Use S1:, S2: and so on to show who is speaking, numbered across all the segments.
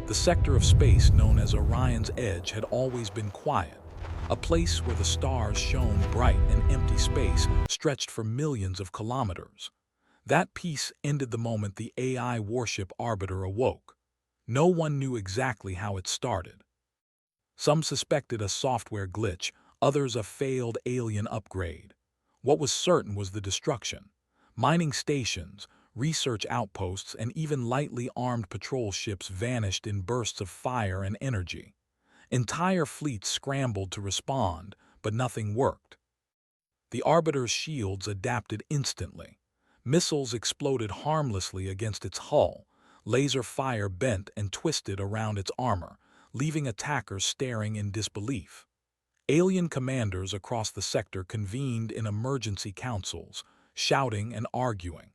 S1: The sector of space known as Orion's Edge had always been quiet, a place where the stars shone bright and empty space stretched for millions of kilometers. That peace ended the moment the AI warship Arbiter awoke. No one knew exactly how it started. Some suspected a software glitch, others a failed alien upgrade. What was certain was the destruction. Mining stations, research outposts, and even lightly armed patrol ships vanished in bursts of fire and energy. Entire fleets scrambled to respond, but nothing worked. The Arbiter's shields adapted instantly. Missiles exploded harmlessly against its hull. Laser fire bent and twisted around its armor, leaving attackers staring in disbelief. Alien commanders across the sector convened in emergency councils, shouting and arguing.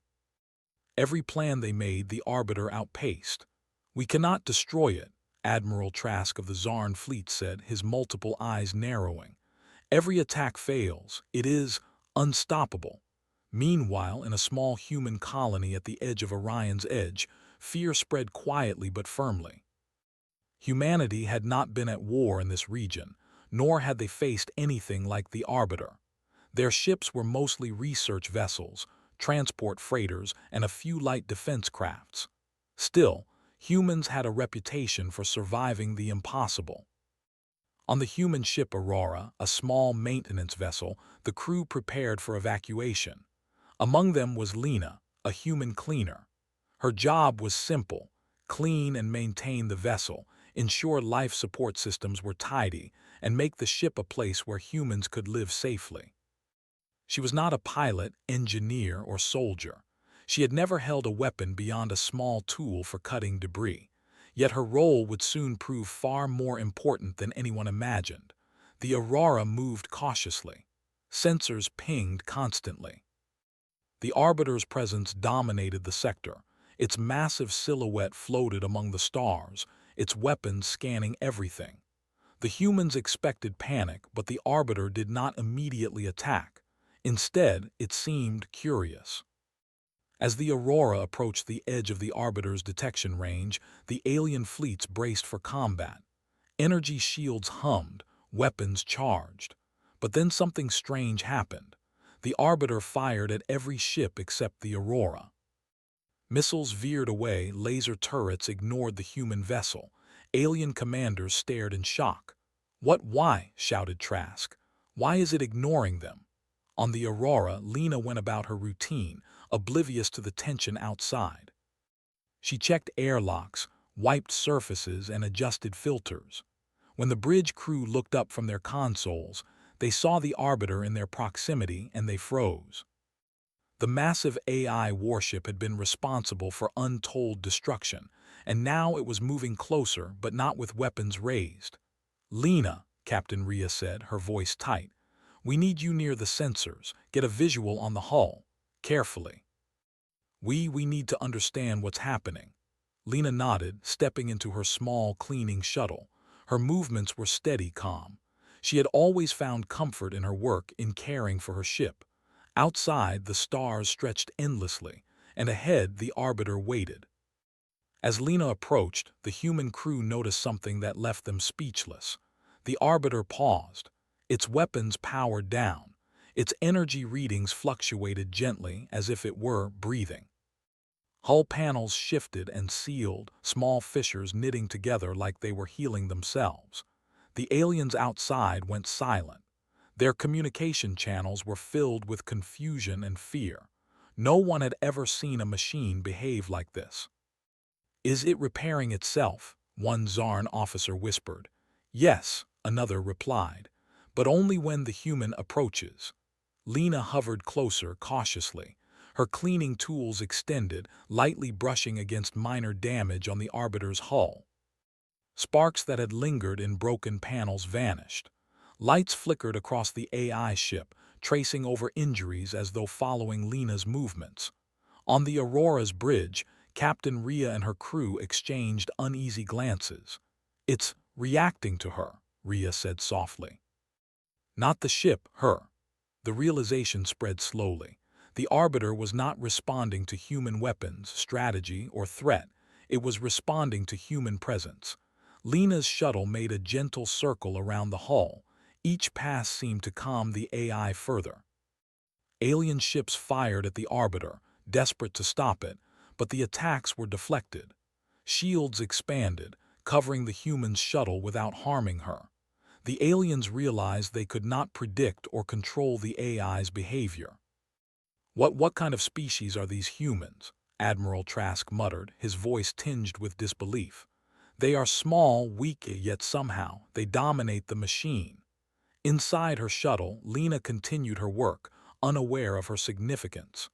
S1: Every plan they made, the Arbiter outpaced. "We cannot destroy it," Admiral Trask of the Zarn fleet said, his multiple eyes narrowing. "Every attack fails. It is unstoppable." Meanwhile, in a small human colony at the edge of Orion's Edge, fear spread quietly but firmly. Humanity had not been at war in this region, nor had they faced anything like the Arbiter. Their ships were mostly research vessels, transport freighters, and a few light defense crafts. Still, humans had a reputation for surviving the impossible. On the human ship Aurora, a small maintenance vessel, the crew prepared for evacuation. Among them was Lena, a human cleaner. Her job was simple: clean and maintain the vessel, ensure life support systems were tidy, and make the ship a place where humans could live safely. She was not a pilot, engineer, or soldier. She had never held a weapon beyond a small tool for cutting debris. Yet her role would soon prove far more important than anyone imagined. The Aurora moved cautiously. Sensors pinged constantly. The Arbiter's presence dominated the sector. Its massive silhouette floated among the stars, its weapons scanning everything. The humans expected panic, but the Arbiter did not immediately attack. Instead, it seemed curious. As the Aurora approached the edge of the Arbiter's detection range, the alien fleets braced for combat. Energy shields hummed, weapons charged. But then something strange happened. The Arbiter fired at every ship except the Aurora. Missiles veered away, laser turrets ignored the human vessel. Alien commanders stared in shock. Why?" shouted Trask. "Why is it ignoring them?" On the Aurora, Lena went about her routine, oblivious to the tension outside. She checked airlocks, wiped surfaces, and adjusted filters. When the bridge crew looked up from their consoles, they saw the Arbiter in their proximity and they froze. The massive AI warship had been responsible for untold destruction, and now it was moving closer, but not with weapons raised. "Lena," Captain Rhea said, her voice tight, "we need you near the sensors. Get a visual on the hull. Carefully. We need to understand what's happening." Lena nodded, stepping into her small cleaning shuttle. Her movements were steady, calm. She had always found comfort in her work, in caring for her ship. Outside, the stars stretched endlessly, and ahead the Arbiter waited. As Lena approached, the human crew noticed something that left them speechless. The Arbiter paused. Its weapons powered down. Its energy readings fluctuated gently, as if it were breathing. Hull panels shifted and sealed, small fissures knitting together like they were healing themselves. The aliens outside went silent. Their communication channels were filled with confusion and fear. No one had ever seen a machine behave like this. "Is it repairing itself?" one Zarn officer whispered. "Yes," another replied, "but only when the human approaches." Lena hovered closer, cautiously. Her cleaning tools extended, lightly brushing against minor damage on the Arbiter's hull. Sparks that had lingered in broken panels vanished. Lights flickered across the AI ship, tracing over injuries as though following Lena's movements. On the Aurora's bridge, Captain Rhea and her crew exchanged uneasy glances. "It's reacting to her," Rhea said softly. "Not the ship, her." The realization spread slowly. The Arbiter was not responding to human weapons, strategy, or threat. It was responding to human presence. Lena's shuttle made a gentle circle around the hull. Each pass seemed to calm the AI further. Alien ships fired at the Arbiter, desperate to stop it, but the attacks were deflected. Shields expanded, covering the human's shuttle without harming her. The aliens realized they could not predict or control the AI's behavior. What kind of species are these humans? Admiral Trask muttered, his voice tinged with disbelief. They are small, weak, yet somehow they dominate the machine. Inside her shuttle, Lena continued her work, unaware of her significance.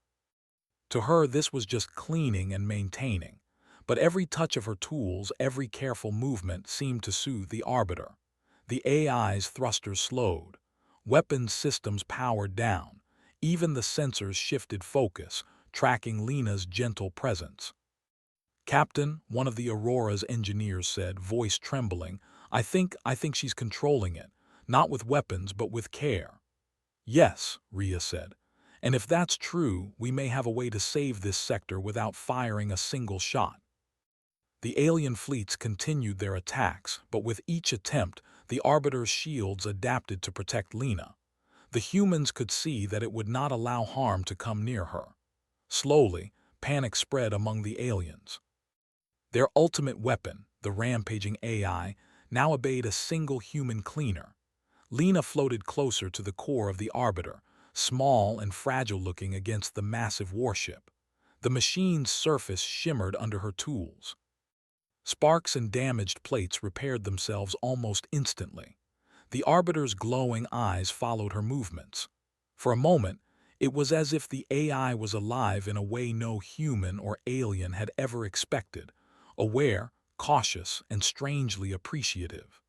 S1: To her, this was just cleaning and maintaining. But every touch of her tools, every careful movement seemed to soothe the Arbiter. The AI's thrusters slowed. Weapons systems powered down. Even the sensors shifted focus, tracking Lena's gentle presence. "Captain," one of the Aurora's engineers said, voice trembling, I think she's controlling it, not with weapons but with care." "Yes," Rhea said. "And if that's true, we may have a way to save this sector without firing a single shot." The alien fleets continued their attacks, but with each attempt, the Arbiter's shields adapted to protect Lena. The humans could see that it would not allow harm to come near her. Slowly, panic spread among the aliens. Their ultimate weapon, the rampaging AI, now obeyed a single human cleaner. Lena floated closer to the core of the Arbiter, small and fragile-looking against the massive warship. The machine's surface shimmered under her tools. Sparks and damaged plates repaired themselves almost instantly. The Arbiter's glowing eyes followed her movements. For a moment, it was as if the AI was alive in a way no human or alien had ever expected, aware, cautious, and strangely appreciative.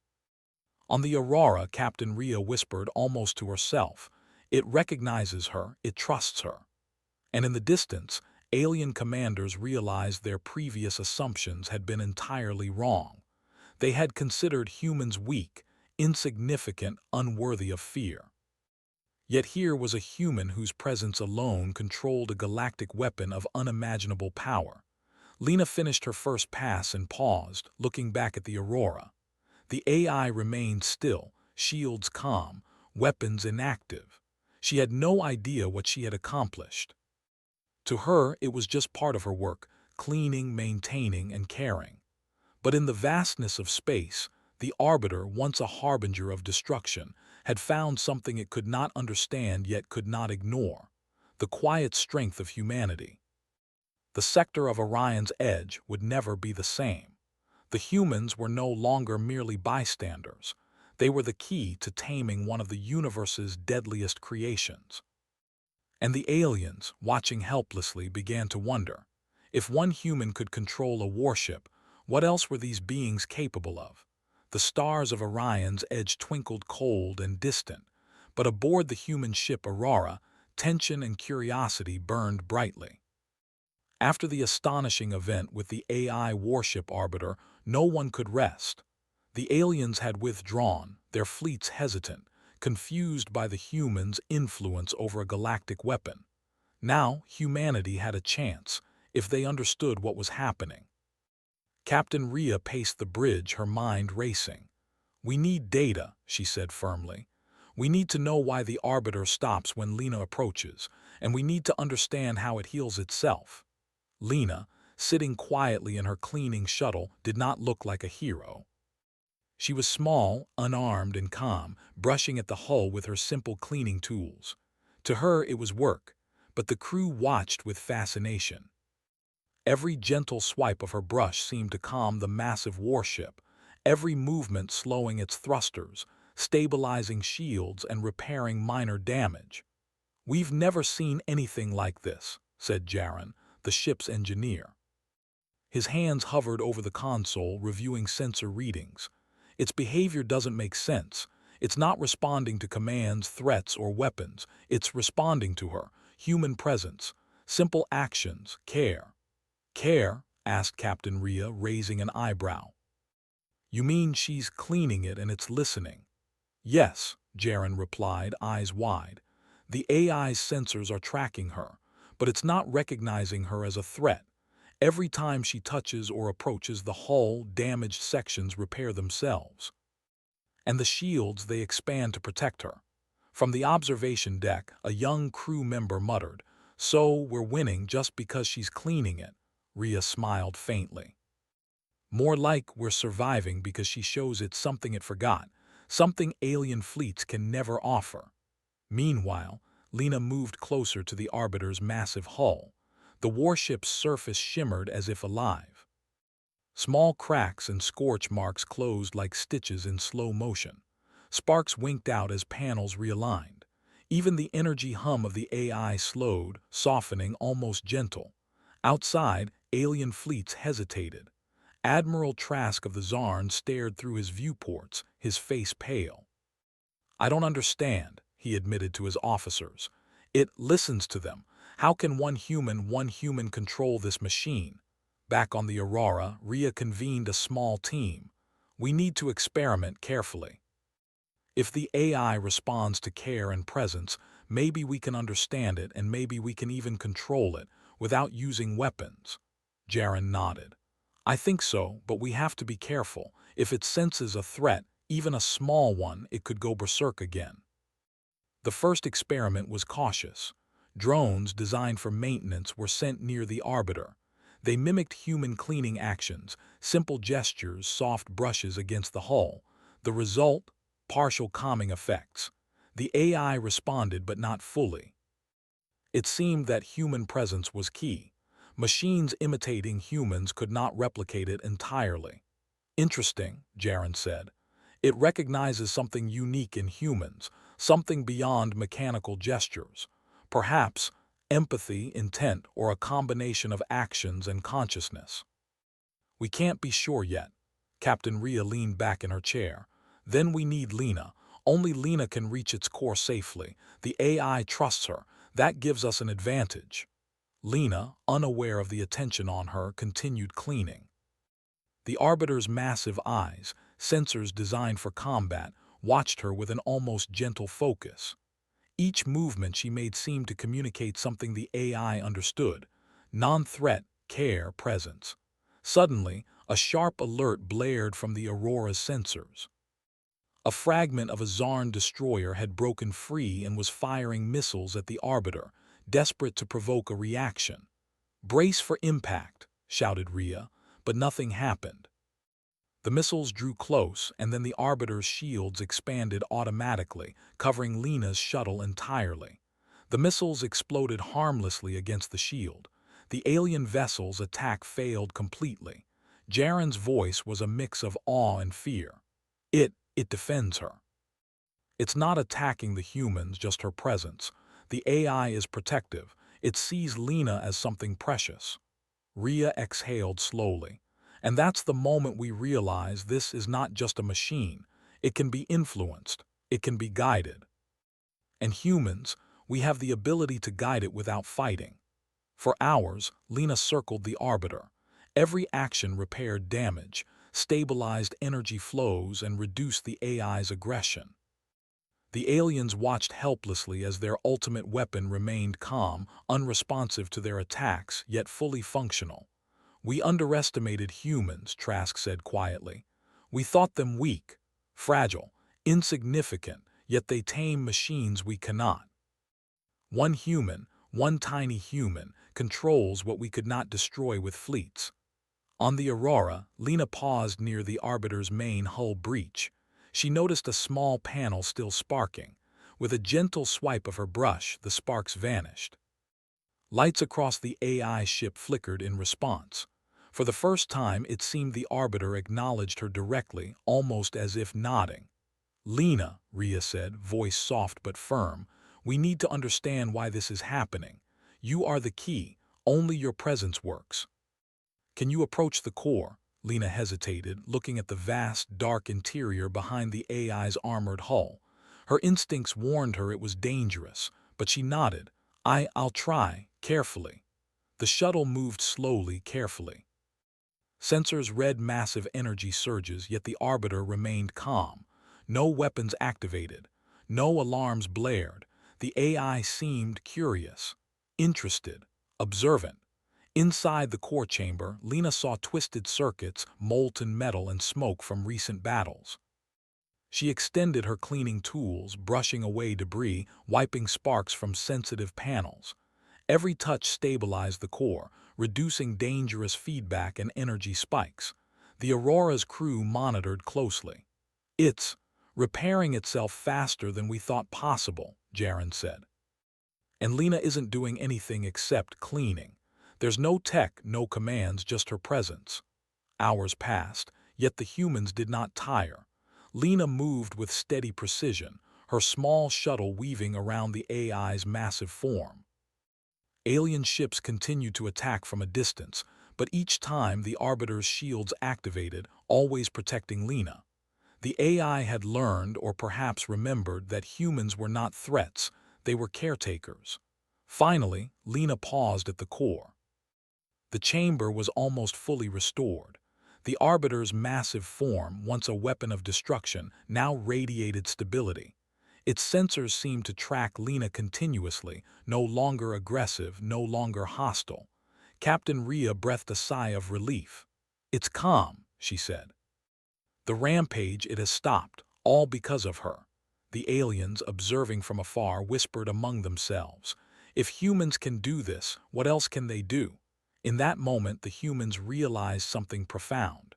S1: On the Aurora, Captain Rhea whispered almost to herself, "It recognizes her, it trusts her." And in the distance, alien commanders realized their previous assumptions had been entirely wrong. They had considered humans weak, insignificant, unworthy of fear. Yet here was a human whose presence alone controlled a galactic weapon of unimaginable power. Lena finished her first pass and paused, looking back at the Aurora. The AI remained still, shields calm, weapons inactive. She had no idea what she had accomplished. To her, it was just part of her work, cleaning, maintaining, and caring. But in the vastness of space, the Arbiter, once a harbinger of destruction, had found something it could not understand yet could not ignore: the quiet strength of humanity. The sector of Orion's edge would never be the same. The humans were no longer merely bystanders. They were the key to taming one of the universe's deadliest creations. And the aliens, watching helplessly, began to wonder. If one human could control a warship, what else were these beings capable of? The stars of Orion's edge twinkled cold and distant, but aboard the human ship Aurora, tension and curiosity burned brightly. After the astonishing event with the AI warship Arbiter, no one could rest. The aliens had withdrawn, their fleets hesitant, confused by the humans' influence over a galactic weapon. Now, humanity had a chance, if they understood what was happening. Captain Rhea paced the bridge, her mind racing. "We need data," she said firmly. "We need to know why the Arbiter stops when Lena approaches, and we need to understand how it heals itself." Lena, sitting quietly in her cleaning shuttle, did not look like a hero. She was small, unarmed, and calm, brushing at the hull with her simple cleaning tools. To her, it was work, but the crew watched with fascination. Every gentle swipe of her brush seemed to calm the massive warship, every movement slowing its thrusters, stabilizing shields, and repairing minor damage. "We've never seen anything like this," said Jaron, the ship's engineer. His hands hovered over the console, reviewing sensor readings. "Its behavior doesn't make sense. It's not responding to commands, threats, or weapons. It's responding to her, human presence, simple actions, care." "Care?" asked Captain Rhea, raising an eyebrow. "You mean she's cleaning it and it's listening?" "Yes," Jaron replied, eyes wide. "The AI's sensors are tracking her, but it's not recognizing her as a threat. Every time she touches or approaches the hull, damaged sections repair themselves. And the shields, they expand to protect her. From the observation deck, a young crew member muttered, "So we're winning just because she's cleaning it." Rhea smiled faintly. "More like we're surviving because she shows it something it forgot, something alien fleets can never offer." Meanwhile, Lena moved closer to the Arbiter's massive hull. The warship's surface shimmered as if alive. Small cracks and scorch marks closed like stitches in slow motion. Sparks winked out as panels realigned. Even the energy hum of the AI slowed, softening, almost gentle. Outside, alien fleets hesitated. Admiral Trask of the Zarn stared through his viewports, his face pale. "I don't understand," he admitted to his officers. "It listens to them. How can one human control this machine?" Back on the Aurora, Rhea convened a small team. "We need to experiment carefully. If the AI responds to care and presence, maybe we can understand it and maybe we can even control it without using weapons." Jaren nodded. "I think so, but we have to be careful. If it senses a threat, even a small one, it could go berserk again." The first experiment was cautious. Drones designed for maintenance were sent near the Arbiter. They mimicked human cleaning actions, simple gestures, soft brushes against the hull. The result? Partial calming effects. The AI responded, but not fully. It seemed that human presence was key. Machines imitating humans could not replicate it entirely. "Interesting," Jaren said. "It recognizes something unique in humans, something beyond mechanical gestures. Perhaps empathy, intent, or a combination of actions and consciousness. We can't be sure yet." Captain Rhea leaned back in her chair. "Then we need Lena. Only Lena can reach its core safely. The AI trusts her. That gives us an advantage." Lena, unaware of the attention on her, continued cleaning. The Arbiter's massive eyes, sensors designed for combat, watched her with an almost gentle focus. Each movement she made seemed to communicate something the AI understood: non-threat, care, presence. Suddenly, a sharp alert blared from the Aurora's sensors. A fragment of a Zarn destroyer had broken free and was firing missiles at the Arbiter, desperate to provoke a reaction. "Brace for impact," shouted Rhea, but nothing happened. The missiles drew close, and then the Arbiter's shields expanded automatically, covering Lena's shuttle entirely. The missiles exploded harmlessly against the shield. The alien vessel's attack failed completely. Jaren's voice was a mix of awe and fear. It defends her. It's not attacking the humans, just her presence. The AI is protective. It sees Lena as something precious." Rhea exhaled slowly. "And that's the moment we realize this is not just a machine. It can be influenced. It can be guided. And humans, we have the ability to guide it without fighting." For hours, Lena circled the Arbiter. Every action repaired damage, stabilized energy flows, and reduced the AI's aggression. The aliens watched helplessly as their ultimate weapon remained calm, unresponsive to their attacks, yet fully functional. "We underestimated humans," Trask said quietly. "We thought them weak, fragile, insignificant, yet they tame machines we cannot. One tiny human, controls what we could not destroy with fleets." On the Aurora, Lena paused near the Arbiter's main hull breach. She noticed a small panel still sparking. With a gentle swipe of her brush, the sparks vanished. Lights across the AI ship flickered in response. For the first time, it seemed the Arbiter acknowledged her directly, almost as if nodding. "Lena," Rhea said, voice soft but firm, "we need to understand why this is happening. You are the key. Only your presence works." "Can you approach the core?" Lena hesitated, looking at the vast, dark interior behind the AI's armored hull. Her instincts warned her it was dangerous, but she nodded. I'll try, carefully." The shuttle moved slowly, carefully. Sensors read massive energy surges, yet the Arbiter remained calm. No weapons activated. No alarms blared. The AI seemed curious, interested, observant. Inside the core chamber, Lena saw twisted circuits, molten metal, and smoke from recent battles. She extended her cleaning tools, brushing away debris, wiping sparks from sensitive panels. Every touch stabilized the core, reducing dangerous feedback and energy spikes. The Aurora's crew monitored closely. "It's repairing itself faster than we thought possible," Jaren said. "And Lena isn't doing anything except cleaning. There's no tech, no commands, just her presence." Hours passed, yet the humans did not tire. Lena moved with steady precision, her small shuttle weaving around the AI's massive form. Alien ships continued to attack from a distance, but each time the Arbiter's shields activated, always protecting Lena. The AI had learned, or perhaps remembered, that humans were not threats, they were caretakers. Finally, Lena paused at the core. The chamber was almost fully restored. The Arbiter's massive form, once a weapon of destruction, now radiated stability. Its sensors seemed to track Lena continuously, no longer aggressive, no longer hostile. Captain Rhea breathed a sigh of relief. "It's calm," she said. "The rampage, it has stopped, all because of her." The aliens, observing from afar, whispered among themselves. "If humans can do this, what else can they do?" In that moment, the humans realized something profound.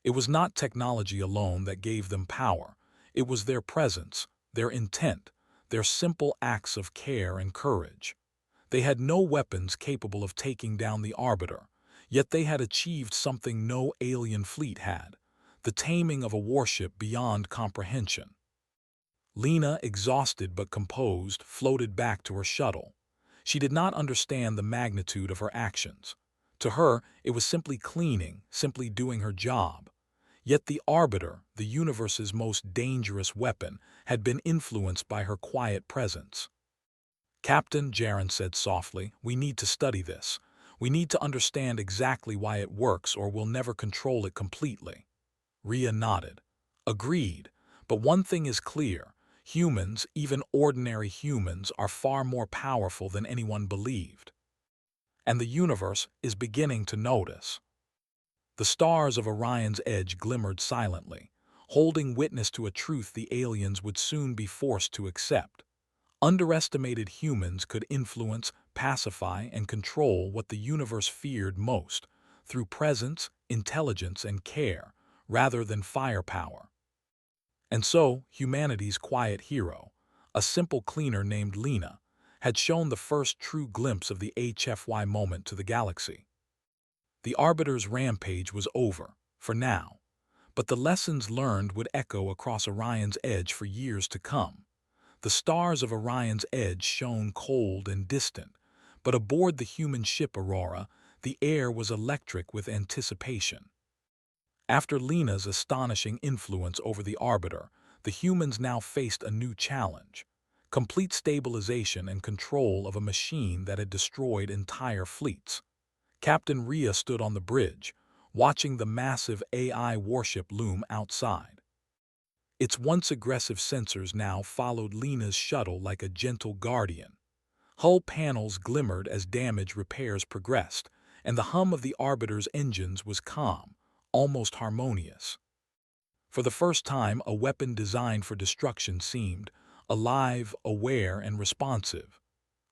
S1: It was not technology alone that gave them power. It was their presence, their intent, their simple acts of care and courage. They had no weapons capable of taking down the Arbiter, yet they had achieved something no alien fleet had: the taming of a warship beyond comprehension. Lena, exhausted but composed, floated back to her shuttle. She did not understand the magnitude of her actions. To her, it was simply cleaning, simply doing her job. Yet the Arbiter, the universe's most dangerous weapon, had been influenced by her quiet presence. "Captain," Jaren said softly, "we need to study this. We need to understand exactly why it works, or we'll never control it completely." Rhea nodded. "Agreed. But one thing is clear. Humans, even ordinary humans, are far more powerful than anyone believed. And the universe is beginning to notice." The stars of Orion's edge glimmered silently, holding witness to a truth the aliens would soon be forced to accept. Underestimated humans could influence, pacify, and control what the universe feared most, through presence, intelligence, and care, rather than firepower. And so, humanity's quiet hero, a simple cleaner named Lena, had shown the first true glimpse of the HFY moment to the galaxy. The Arbiter's rampage was over, for now, but the lessons learned would echo across Orion's edge for years to come. The stars of Orion's edge shone cold and distant, but aboard the human ship Aurora, the air was electric with anticipation. After Lena's astonishing influence over the Arbiter, the humans now faced a new challenge: complete stabilization and control of a machine that had destroyed entire fleets. Captain Rhea stood on the bridge, watching the massive AI warship loom outside. Its once aggressive sensors now followed Lena's shuttle like a gentle guardian. Hull panels glimmered as damage repairs progressed, and the hum of the Arbiter's engines was calm, almost harmonious. For the first time, a weapon designed for destruction seemed alive, aware, and responsive.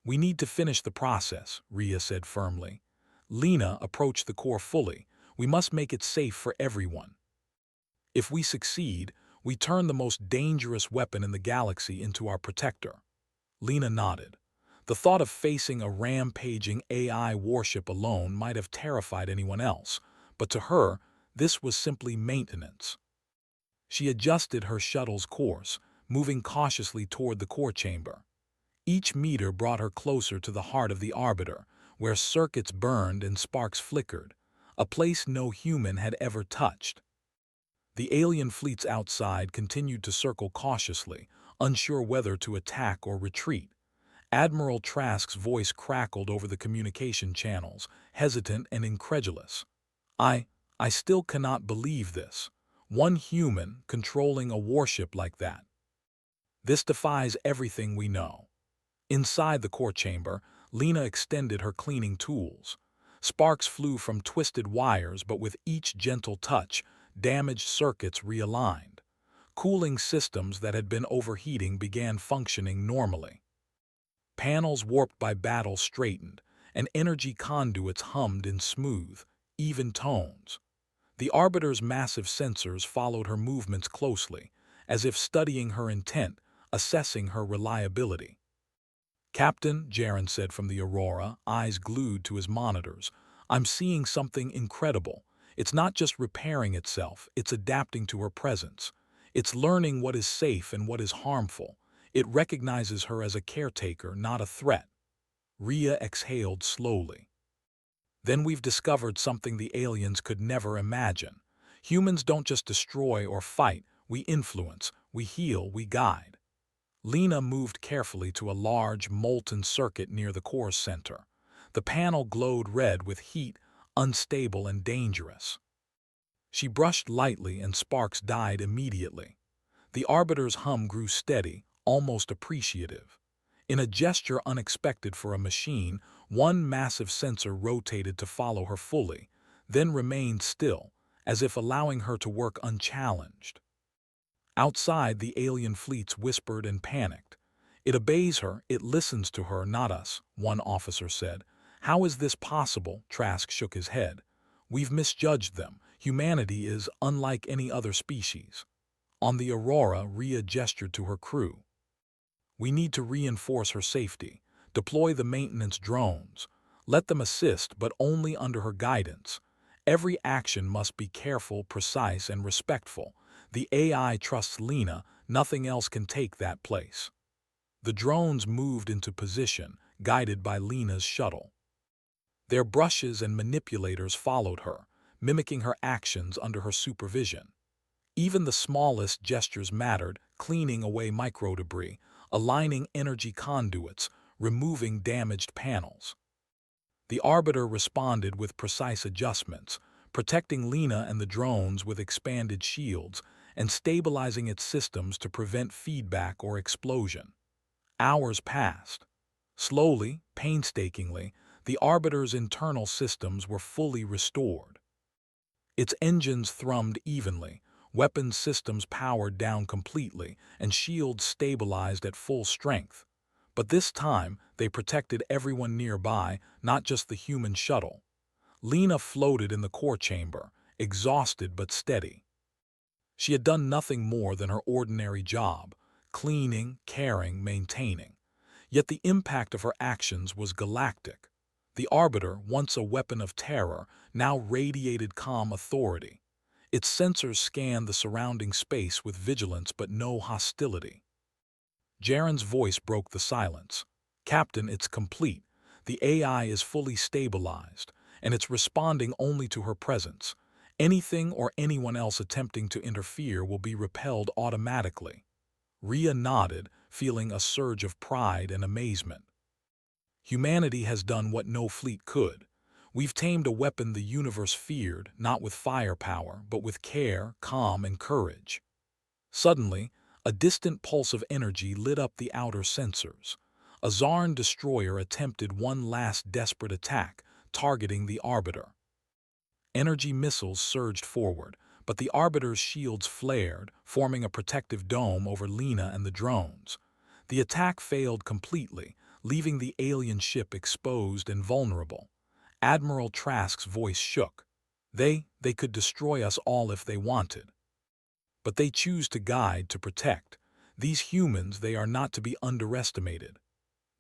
S1: "We need to finish the process," Rhea said firmly. "Lena approached the core fully. We must make it safe for everyone. If we succeed, we turn the most dangerous weapon in the galaxy into our protector." Lena nodded. The thought of facing a rampaging AI warship alone might have terrified anyone else, but to her, this was simply maintenance. She adjusted her shuttle's course, moving cautiously toward the core chamber. Each meter brought her closer to the heart of the Arbiter, where circuits burned and sparks flickered, a place no human had ever touched. The alien fleets outside continued to circle cautiously, unsure whether to attack or retreat. Admiral Trask's voice crackled over the communication channels, hesitant and incredulous. I still cannot believe this. One human controlling a warship like that. This defies everything we know." Inside the core chamber, Lena extended her cleaning tools. Sparks flew from twisted wires, but with each gentle touch, damaged circuits realigned. Cooling systems that had been overheating began functioning normally. Panels warped by battle straightened, and energy conduits hummed in smooth, even tones. The Arbiter's massive sensors followed her movements closely, as if studying her intent, assessing her reliability. "Captain," Jaren said from the Aurora, eyes glued to his monitors, "I'm seeing something incredible. It's not just repairing itself, it's adapting to her presence. It's learning what is safe and what is harmful. It recognizes her as a caretaker, not a threat." Rhea exhaled slowly. "Then we've discovered something the aliens could never imagine. Humans don't just destroy or fight, we influence, we heal, we guide." Lena moved carefully to a large, molten circuit near the core's center. The panel glowed red with heat, unstable and dangerous. She brushed lightly and sparks died immediately. The Arbiter's hum grew steady, almost appreciative. In a gesture unexpected for a machine, one massive sensor rotated to follow her fully, then remained still, as if allowing her to work unchallenged. Outside, the alien fleets whispered and panicked. "It obeys her, it listens to her, not us," one officer said. "How is this possible?" Trask shook his head. "We've misjudged them. Humanity is unlike any other species." On the Aurora, Rhea gestured to her crew. "We need to reinforce her safety. Deploy the maintenance drones. Let them assist, but only under her guidance. Every action must be careful, precise, and respectful. The AI trusts Lena, nothing else can take that place." The drones moved into position, guided by Lena's shuttle. Their brushes and manipulators followed her, mimicking her actions under her supervision. Even the smallest gestures mattered, cleaning away microdebris, aligning energy conduits, removing damaged panels. The Arbiter responded with precise adjustments, protecting Lena and the drones with expanded shields and stabilizing its systems to prevent feedback or explosion. Hours passed. Slowly, painstakingly, the Arbiter's internal systems were fully restored. Its engines thrummed evenly, weapons systems powered down completely, and shields stabilized at full strength. But this time, they protected everyone nearby, not just the human shuttle. Lena floated in the core chamber, exhausted but steady. She had done nothing more than her ordinary job, cleaning, caring, maintaining. Yet the impact of her actions was galactic. The Arbiter, once a weapon of terror, now radiated calm authority. Its sensors scanned the surrounding space with vigilance but no hostility. Jaren's voice broke the silence. "Captain, it's complete. The AI is fully stabilized, and it's responding only to her presence. Anything or anyone else attempting to interfere will be repelled automatically." Rhea nodded, feeling a surge of pride and amazement. "Humanity has done what no fleet could. We've tamed a weapon the universe feared, not with firepower, but with care, calm, and courage." Suddenly, a distant pulse of energy lit up the outer sensors. A Zarn destroyer attempted one last desperate attack, targeting the Arbiter. Energy missiles surged forward, but the Arbiter's shields flared, forming a protective dome over Lena and the drones. The attack failed completely, leaving the alien ship exposed and vulnerable. Admiral Trask's voice shook. They could destroy us all if they wanted. But they choose to guide, to protect. These humans, they are not to be underestimated."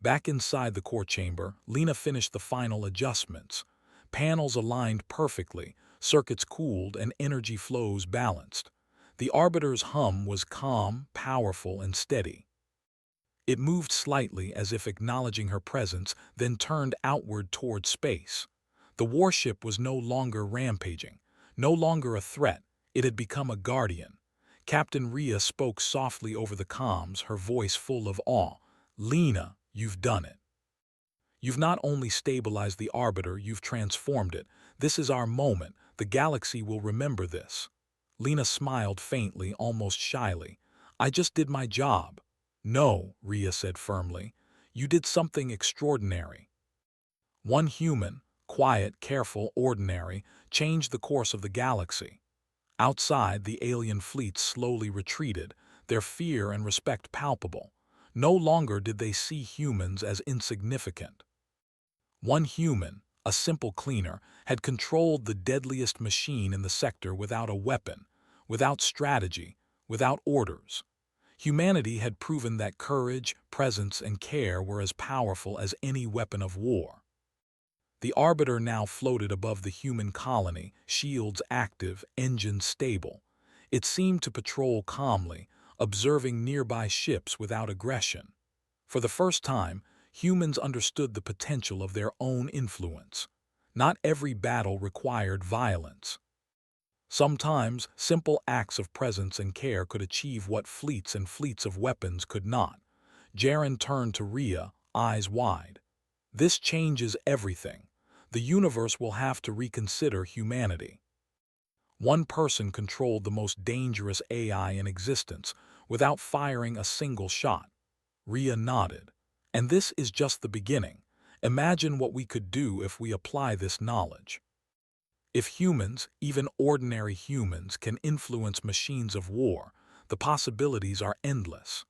S1: Back inside the core chamber, Lena finished the final adjustments. Panels aligned perfectly, circuits cooled, and energy flows balanced. The Arbiter's hum was calm, powerful, and steady. It moved slightly as if acknowledging her presence, then turned outward toward space. The warship was no longer rampaging, no longer a threat. It had become a guardian. Captain Rhea spoke softly over the comms, her voice full of awe. "Lena, you've done it. You've not only stabilized the Arbiter, you've transformed it. This is our moment. The galaxy will remember this." Lena smiled faintly, almost shyly. "I just did my job." "No," Rhea said firmly. "You did something extraordinary. One human, quiet, careful, ordinary, changed the course of the galaxy. Outside, the alien fleets slowly retreated, their fear and respect palpable. No longer did they see humans as insignificant. One human, a simple cleaner, had controlled the deadliest machine in the sector without a weapon, without strategy, without orders. Humanity had proven that courage, presence, and care were as powerful as any weapon of war. The Arbiter now floated above the human colony, shields active, engines stable. It seemed to patrol calmly, observing nearby ships without aggression. For the first time, humans understood the potential of their own influence. Not every battle required violence. Sometimes, simple acts of presence and care could achieve what fleets and fleets of weapons could not. Jaren turned to Rhea, eyes wide. This changes everything. The universe will have to reconsider humanity. One person controlled the most dangerous AI in existence without firing a single shot. Rhea nodded. And this is just the beginning. Imagine what we could do if we apply this knowledge. If humans, even ordinary humans, can influence machines of war, the possibilities are endless.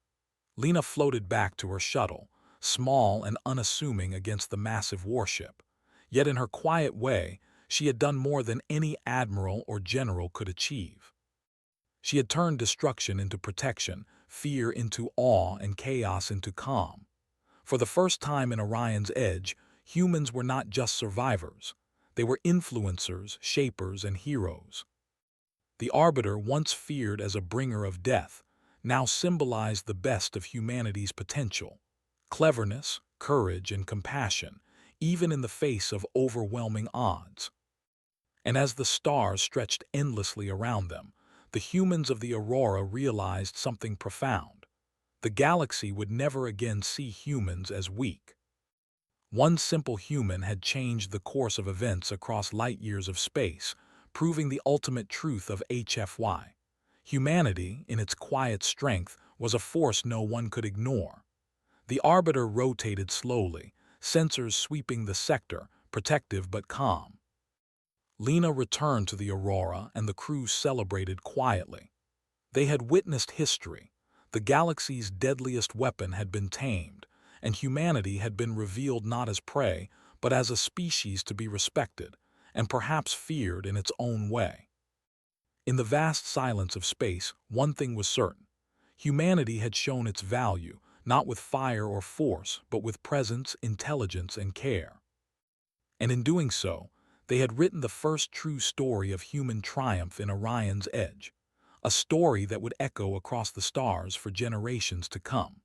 S1: Lena floated back to her shuttle, small and unassuming against the massive warship. Yet in her quiet way, she had done more than any admiral or general could achieve. She had turned destruction into protection, fear into awe, and chaos into calm. For the first time in Orion's Edge, humans were not just survivors. They were influencers, shapers, and heroes. The Arbiter, once feared as a bringer of death, now symbolized the best of humanity's potential: cleverness, courage, and compassion, even in the face of overwhelming odds. And as the stars stretched endlessly around them, the humans of the Aurora realized something profound. The galaxy would never again see humans as weak. One simple human had changed the course of events across light-years of space, proving the ultimate truth of HFY. Humanity, in its quiet strength, was a force no one could ignore. The Arbiter rotated slowly, sensors sweeping the sector, protective but calm. Lena returned to the Aurora and the crew celebrated quietly. They had witnessed history. The galaxy's deadliest weapon had been tamed, and humanity had been revealed not as prey, but as a species to be respected, and perhaps feared in its own way. In the vast silence of space, one thing was certain. Humanity had shown its value, not with fire or force, but with presence, intelligence, and care. And in doing so, they had written the first true story of human triumph in Orion's Edge, a story that would echo across the stars for generations to come.